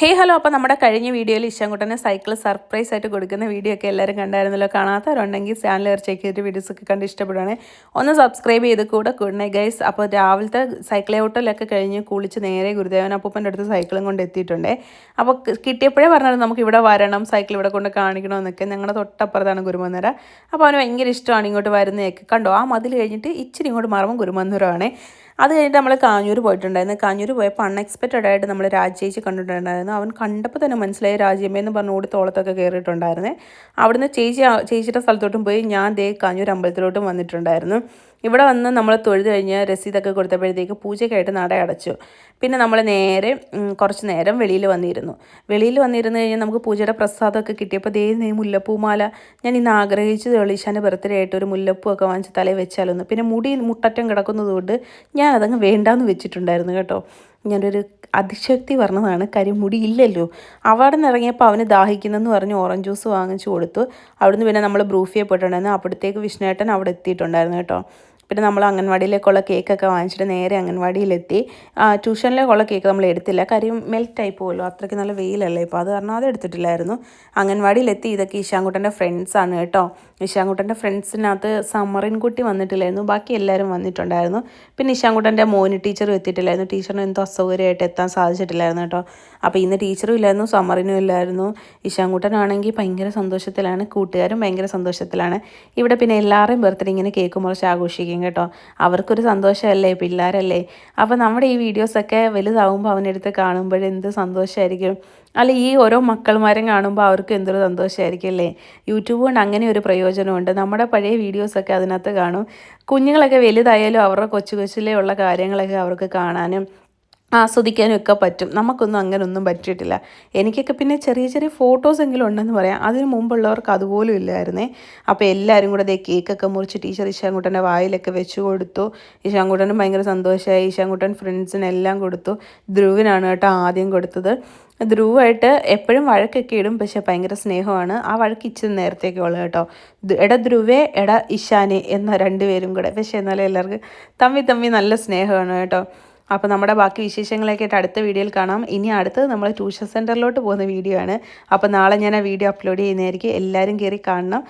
Hello അപ്പോൾ നമ്മുടെ കഴിഞ്ഞ വീഡിയോയിൽ ഇശാൻകുട്ടനെ സൈക്കിൾ സർപ്രൈസ് ആയിട്ട് കൊടുക്കുന്ന വീഡിയോ ഒക്കെ എല്ലാവരും കണ്ടായിരുന്നല്ലോ. കാണാത്തവരുണ്ടെങ്കിൽ ചാനൽ ചെക്ക് ചെയ്തിട്ട് വീഡിയോസൊക്കെ കണ്ട് ഇഷ്ടപ്പെടുവാണെങ്കിൽ ഒന്ന് സബ്സ്ക്രൈബ് ചെയ്ത് കൂടെ ഗൈസ്. അപ്പോൾ രാവിലത്തെ സൈക്കിൾ ഔട്ടിലൊക്കെ കഴിഞ്ഞ് കുളിച്ച് നേരെ ഗുരുദേവൻ അപ്പൂപ്പൻ്റെ അടുത്ത് സൈക്കിളും കൊണ്ട് എത്തിയിട്ടുണ്ട്. അപ്പോൾ കിട്ടിയപ്പോഴേ പറഞ്ഞത് നമുക്ക് ഇവിടെ വരണം, സൈക്കിൾ ഇവിടെ കൊണ്ട് കാണിക്കണമെന്നൊക്കെ. ഞങ്ങളുടെ തൊട്ടപ്പുറത്താണ് ഗുരുമന്ദിര. അപ്പോൾ അവന് ഭയങ്കര ഇഷ്ടമാണ് ഇങ്ങോട്ട് വരുന്നതൊക്കെ. കണ്ടോ, ആ മതിൽ കഴിഞ്ഞിട്ട് ഇച്ചിരി ഇങ്ങോട്ട് മാറുമ്പോൾ ഗുരുമന്ദിരമാണ്. അത് കഴിഞ്ഞിട്ട് നമ്മൾ കാഞ്ഞൂർ പോയിട്ടുണ്ടായിരുന്നു. കാഞ്ഞൂർ പോയപ്പോൾ അൺഎക്സ്പെക്റ്റഡ് ആയിട്ട് നമ്മൾ രാജേച്ചി കണ്ടിട്ടുണ്ടായിരുന്നു. അവൻ കണ്ടപ്പോൾ തന്നെ മനസ്സിലായി രാജ്യമ്മയെന്ന് പറഞ്ഞ് ഓടി തോളത്തൊക്കെ കയറിയിട്ടുണ്ടായിരുന്നേ. അവിടുന്ന് ചേച്ചിയുടെ സ്ഥലത്തോട്ടും പോയി ഞാൻ ദേ കാഞ്ഞൂർ അമ്പലത്തിലോട്ടും വന്നിട്ടുണ്ടായിരുന്നു. ഇവിടെ വന്ന് നമ്മൾ തൊഴുത് കഴിഞ്ഞ് രസീതൊക്കെ കൊടുത്തപ്പോഴത്തേക്ക് പൂജയ്ക്കായിട്ട് നട അടച്ചു. പിന്നെ നമ്മൾ നേരെ കുറച്ച് നേരം വെളിയിൽ വന്നിരുന്നു കഴിഞ്ഞാൽ നമുക്ക് പൂജയുടെ പ്രസാദമൊക്കെ കിട്ടിയപ്പോൾ ദേ മുല്ലപ്പൂമാല ഞാൻ ഇന്ന് ആഗ്രഹിച്ചത് ഈശാൻ്റെ ബർത്ത്ഡേ ആയിട്ട് ഒരു മുല്ലപ്പൂ ഒക്കെ വാങ്ങിച്ച് തലയിൽ വെച്ചാലൊന്ന്. പിന്നെ മുടി മുട്ടറ്റം കിടക്കുന്നതുകൊണ്ട് ഞാൻ അതങ്ങ് വേണ്ടാന്ന് വെച്ചിട്ടുണ്ടായിരുന്നു കേട്ടോ. ഞാനൊരു അതിശക്തി പറഞ്ഞതാണ്, കാര്യം മുടി ഇല്ലല്ലോ. അവിടെ നിന്ന് ഇറങ്ങിയപ്പോൾ അവന് ദാഹിക്കുന്നെന്ന് പറഞ്ഞ് ഓറഞ്ച് ജ്യൂസ് വാങ്ങിച്ചു കൊടുത്തു. അവിടുന്ന് പിന്നെ നമ്മൾ ബ്രൂഫിയെ പോയിട്ടുണ്ടായിരുന്നു. അപ്പോഴത്തേക്ക് വിഷ്ണുവേട്ടൻ അവിടെ എത്തിയിട്ടുണ്ടായിരുന്നു കേട്ടോ. പിന്നെ നമ്മൾ അംഗൻവാടിയിലേക്കുള്ള കേക്കൊക്കെ വാങ്ങിച്ചിട്ട് നേരെ അംഗൻവാടിയിലെത്തി. ട്യൂഷനിലേക്കുള്ള കേക്ക് നമ്മൾ എടുത്തില്ല, കാര്യം മെൽറ്റായി പോകുമല്ലോ, അത്രയ്ക്ക് നല്ല വെയിലല്ലേ ഇപ്പോൾ, അത് കാരണം അത് എടുത്തിട്ടില്ലായിരുന്നു. അംഗൻവാടിയിലെത്തി. ഇതൊക്കെ ഇശാൻകുട്ടൻ്റെ ഫ്രണ്ട്സാണ് കേട്ടോ. ഇശാൻകുട്ടൻ്റെ ഫ്രണ്ട്സിനകത്ത് സമ്മറിൻകുട്ടി വന്നിട്ടില്ലായിരുന്നു, ബാക്കി എല്ലാവരും വന്നിട്ടുണ്ടായിരുന്നു. പിന്നെ ഇശാൻകുട്ടൻ്റെ മോന് ടീച്ചറും എത്തിയിട്ടില്ലായിരുന്നു. ടീച്ചറിന് എന്തോ അസൗകര്യമായിട്ട് എത്താൻ സാധിച്ചിട്ടില്ലായിരുന്നു കേട്ടോ. അപ്പോൾ ഇന്ന് ടീച്ചറും ഇല്ലായിരുന്നു, സമ്മറിനും ഇല്ലായിരുന്നു. ഇശാൻകുട്ടനാണെങ്കിൽ ഭയങ്കര സന്തോഷത്തിലാണ്, കൂട്ടുകാരും ഭയങ്കര സന്തോഷത്തിലാണ്. ഇവിടെ പിന്നെ എല്ലാവരുടെയും ബർത്ത്ഡേ ഇങ്ങനെ കേക്ക് മുറിച്ച് ആഘോഷിക്കും കേട്ടോ. അവർക്കൊരു സന്തോഷമല്ലേ, പിള്ളേരല്ലേ. അപ്പോൾ നമ്മുടെ ഈ വീഡിയോസൊക്കെ വലുതാവുമ്പോൾ അവനെടുത്ത് കാണുമ്പോഴെന്ത് സന്തോഷമായിരിക്കും അല്ല. ഈ ഓരോ മക്കൾമാരും കാണുമ്പോൾ അവർക്ക് എന്തൊരു സന്തോഷമായിരിക്കും അല്ലേ. യൂട്യൂബ് കൊണ്ട് അങ്ങനെ ഒരു പ്രയോജനമുണ്ട്. നമ്മുടെ പഴയ വീഡിയോസൊക്കെ അതിനകത്ത് കാണും. കുഞ്ഞുങ്ങളൊക്കെ വലുതായാലും അവരുടെ കൊച്ചിലേ ഉള്ള കാര്യങ്ങളൊക്കെ അവർക്ക് കാണാനും ആസ്വദിക്കാനും ഒക്കെ പറ്റും. നമുക്കൊന്നും അങ്ങനെയൊന്നും പറ്റിയിട്ടില്ല. എനിക്കൊക്കെ പിന്നെ ചെറിയ ചെറിയ ഫോട്ടോസെങ്കിലും ഉണ്ടെന്ന് പറയാം. അതിന് മുമ്പുള്ളവർക്ക് അതുപോലും ഇല്ലായിരുന്നേ. അപ്പോൾ എല്ലാവരും കൂടെ ദേ കേക്കൊക്കെ മുറിച്ച് ടീച്ചർ ഇശാൻകുട്ടൻ്റെ വായിലൊക്കെ വെച്ച് കൊടുത്തു. ഇശാൻകുട്ടനും ഭയങ്കര സന്തോഷമായി. ഇശാൻകുട്ടൻ ഫ്രണ്ട്സിനെല്ലാം കൊടുത്തു. ധ്രുവിനാണ് കേട്ടോ ആദ്യം കൊടുത്തത്. ധ്രുവായിട്ട് എപ്പോഴും വഴക്കൊക്കെ ഇടും, പക്ഷെ ഭയങ്കര സ്നേഹമാണ്. ആ വഴക്ക് ഇച്ചിരി നേരത്തേക്ക് ഉള്ളു കേട്ടോ. എടാ ധ്രുവേ, എടാ ഇശാനെ എന്ന രണ്ടുപേരും കൂടെ. പക്ഷേ എന്നാലും എല്ലാവർക്കും തമ്മി നല്ല സ്നേഹമാണ് കേട്ടോ. അപ്പോൾ നമ്മുടെ ബാക്കി വിശേഷങ്ങളൊക്കെ ആയിട്ട് അടുത്ത വീഡിയോയിൽ കാണാം. ഇനി അടുത്തത് നമ്മൾ ട്യൂഷൻ സെൻറ്ററിലോട്ട് പോകുന്ന വീഡിയോ ആണ്. അപ്പോൾ നാളെ ഞാൻ ആ വീഡിയോ അപ്ലോഡ് ചെയ്യുന്നതായിരിക്കും. എല്ലാവരും കയറി കാണണം.